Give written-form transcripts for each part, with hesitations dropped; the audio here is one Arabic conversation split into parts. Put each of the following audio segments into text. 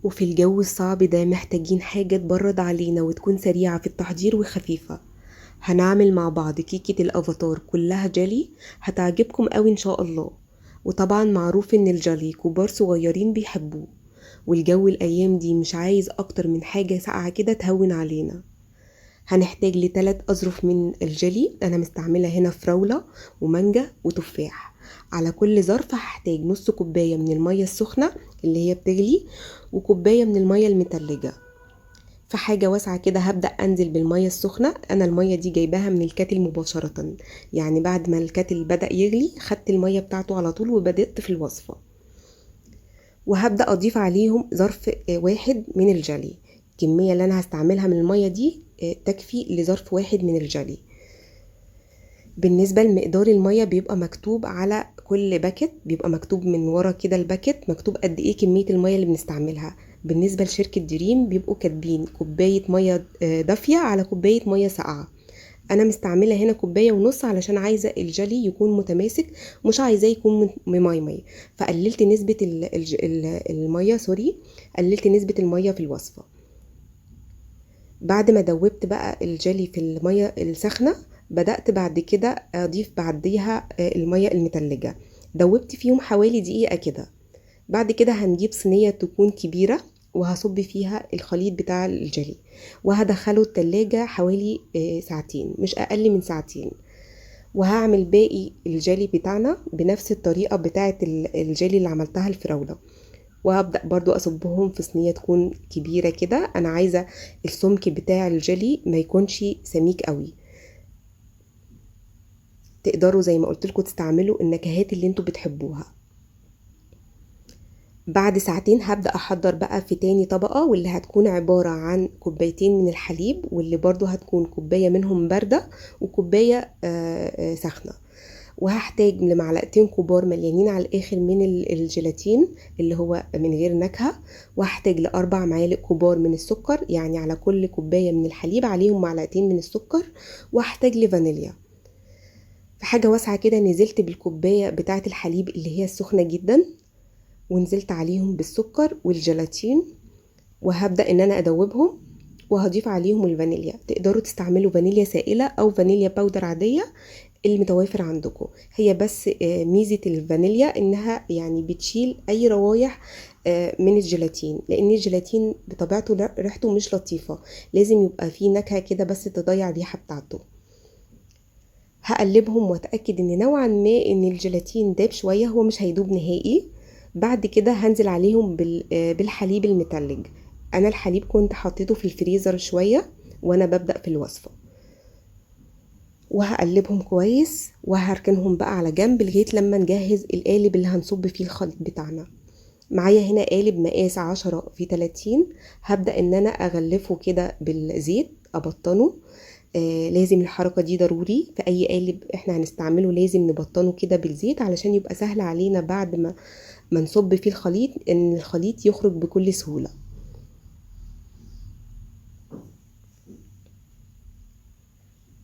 وفي الجو الصعب ده محتاجين حاجة تبرد علينا وتكون سريعة في التحضير وخفيفة. هنعمل مع بعض كيكة الافاتار كلها جيلي، هتعجبكم قوي ان شاء الله. وطبعا معروف ان الجيلي كبار صغيرين بيحبوه، والجو الايام دي مش عايز اكتر من حاجة ساقعة كده تهون علينا. هنحتاج لتلات أظرف من الجيلي، أنا مستعملة هنا فراولة ومانجا وتفاح. على كل ظرف هحتاج نص كوباية من المية السخنة اللي هي بتغلي، وكوباية من المية المتلجة. في حاجة واسعة كده هبدأ أنزل بالمية السخنة. أنا المية دي جايباها من الكاتل مباشرة، يعني بعد ما الكاتل بدأ يغلي خدت المية بتاعته على طول وبدأت في الوصفة. وهبدأ أضيف عليهم ظرف واحد من الجلي. الكمية اللي أنا هستعملها من المية دي تكفي لظرف واحد من الجلي. بالنسبة لمقدار المية بيبقى مكتوب على كل باكت، بيبقى مكتوب من ورا كده الباكت مكتوب قد ايه كمية المية اللي بنستعملها. بالنسبة لشركة دريم بيبقوا كاتبين كوباية مية دافية على كوباية مية ساقعة. انا مستعمله هنا كوبايه ونص علشان عايزه الجلي يكون متماسك، مش عايزاه يكون مميمي. فقللت نسبه الميه، سوري، قللت نسبه الميه في الوصفه. بعد ما دوبت بقى الجلي في الميه السخنه، بدأت بعد كده اضيف بعديها الميه المتلجه. دوبت فيهم حوالي دقيقه كده. بعد كده هنجيب صينية تكون كبيرة وهصب فيها الخليط بتاع الجيلي، وهدخله التلاجة حوالي ساعتين، مش أقل من ساعتين. وهعمل باقي الجيلي بتاعنا بنفس الطريقة بتاعة الجيلي اللي عملتها الفراولة. وهبدأ برضو أصبهم في صينية تكون كبيرة كده. أنا عايزة السمك بتاع الجيلي ما يكونش سميك قوي. تقدروا زي ما قلت لكم تستعملوا النكهات اللي انتوا بتحبوها. بعد ساعتين هبدأ أحضر بقى في تاني طبقة، واللي هتكون عبارة عن كوبايتين من الحليب، واللي برضو هتكون كوباية منهم باردة وكوباية سخنة. وهحتاج لمعلقتين كبار مليانين على الآخر من الجيلاتين اللي هو من غير نكهة. وهحتاج لأربع معالق كبار من السكر، يعني على كل كوباية من الحليب عليهم معلقتين من السكر. وهحتاج لفانيليا. في حاجة واسعة كده نزلت بالكوباية بتاعة الحليب اللي هي السخنة جدا، ونزلت عليهم بالسكر والجيلاتين، وهبدأ ان انا ادوبهم. وهضيف عليهم الفانيليا. تقدروا تستعملوا فانيليا سائلة او فانيليا باودر عادية المتوافر عندكم. هي بس ميزة الفانيليا انها يعني بتشيل اي روايح من الجيلاتين، لان الجيلاتين بطبيعته ريحته مش لطيفة. لازم يبقى فيه نكهة كده بس تضيع الريحة بتاعته. هقلبهم واتأكد ان نوعا ما ان الجيلاتين داب شوية، هو مش هيدوب نهائي. بعد كده هنزل عليهم بالحليب المتلج. انا الحليب كنت حطيته في الفريزر شوية وانا ببدأ في الوصفة. وهقلبهم كويس وهركنهم بقى على جنب لغاية لما نجهز القالب اللي هنصب فيه الخليط بتاعنا. معايا هنا قالب مقاس 10 في 30. هبدأ ان انا اغلفه كده بالزيت ابطنه. لازم الحركة دي ضروري في اي قالب احنا هنستعمله، لازم نبطنه كده بالزيت علشان يبقى سهل علينا بعد ما نصب فيه الخليط ان الخليط يخرج بكل سهولة.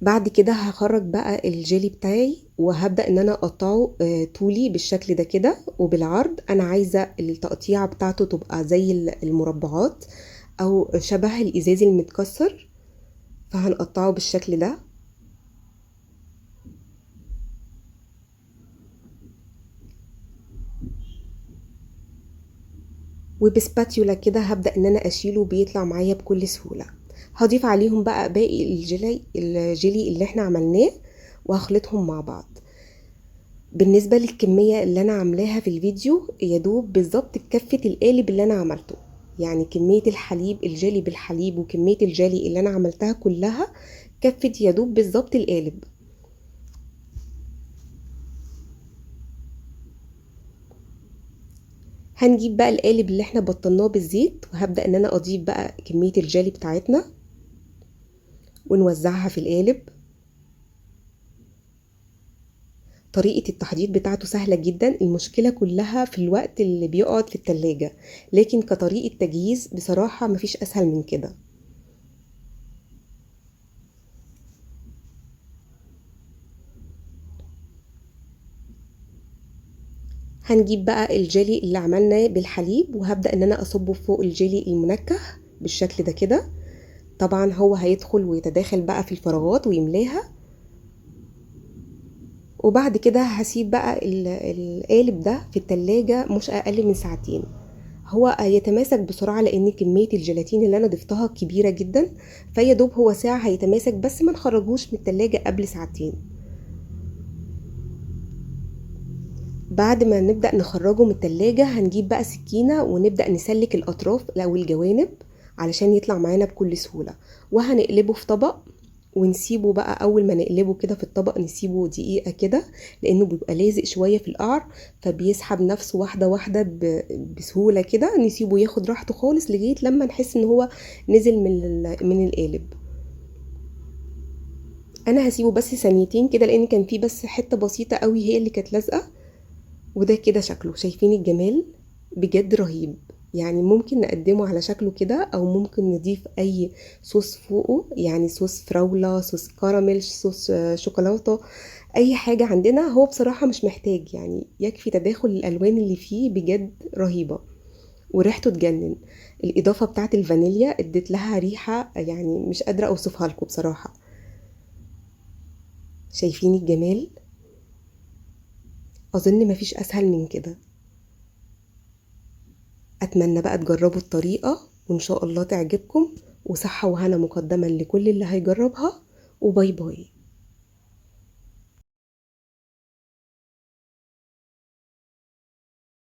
بعد كده هخرج بقى الجيلي بتاعي وهبدأ ان انا اقطعه طولي بالشكل ده كده وبالعرض. انا عايزة التقطيعة بتاعته تبقى زي المربعات او شبه الازاز المتكسر، فهنقطعه بالشكل ده. وبسباتيولا كده هبدأ ان انا اشيله بيطلع معايا بكل سهولة. هضيف عليهم بقى باقي الجيلي اللي احنا عملناه وهخلطهم مع بعض. بالنسبة للكمية اللي انا عاملاها في الفيديو يدوب بالظبط بكفة القالب اللي انا عملته. يعني كمية الحليب الجيلي بالحليب وكمية الجيلي اللي انا عملتها كلها كفت يدوب بالظبط القالب. هنجيب بقى القالب اللي احنا بطلناه بالزيت وهبدأ ان انا اضيف بقى كمية الجيلي بتاعتنا ونوزعها في القالب. طريقة التحضير بتاعته سهلة جدا، المشكلة كلها في الوقت اللي بيقعد في التلاجة. لكن كطريقة تجهيز بصراحة مفيش أسهل من كده. هنجيب بقى الجيلي اللي عملناه بالحليب، وهبدأ ان انا اصبه فوق الجيلي المنكه بالشكل ده كده. طبعا هو هيدخل ويتداخل بقى في الفراغات ويملاها. وبعد كده هسيب بقى القالب ده في التلاجة مش اقل من ساعتين. هو هيتماسك بسرعة لان كمية الجيلاتين اللي انا ضفتها كبيرة جدا، فيا دوب هو ساعة هيتماسك، بس ما نخرجوش من التلاجة قبل ساعتين. بعد ما نبدأ نخرجه من التلاجة هنجيب بقى سكينة ونبدأ نسلك الأطراف أو الجوانب علشان يطلع معانا بكل سهولة. وهنقلبه في طبق ونسيبه بقى. أول ما نقلبه كده في الطبق نسيبه دقيقة كده، لأنه بيبقى لازق شوية في القعر، فبيسحب نفسه واحدة واحدة بسهولة كده. نسيبه ياخد راحته خالص لغاية لما نحس ان هو نزل من القالب. انا هسيبه بس ثانيتين كده، لان كان فيه بس حتة بسيطة قوي هي اللي كانت لازقة. وده كده شكله، شايفين الجمال؟ بجد رهيب. يعني ممكن نقدمه على شكله كده، او ممكن نضيف اي صوص فوقه، يعني صوص فراولة، صوص كراميل، صوص شوكولاتة، اي حاجة عندنا. هو بصراحة مش محتاج، يعني يكفي تداخل الالوان اللي فيه بجد رهيبة. وريحته تجنن. الاضافة بتاعت الفانيليا ادت لها ريحة يعني مش قادرة اوصفها لكم بصراحة. شايفين الجمال؟ اظن مفيش اسهل من كده. اتمنى بقى تجربوا الطريقة وان شاء الله تعجبكم. وصحة وهنا مقدما لكل اللي هيجربها. وباي باي.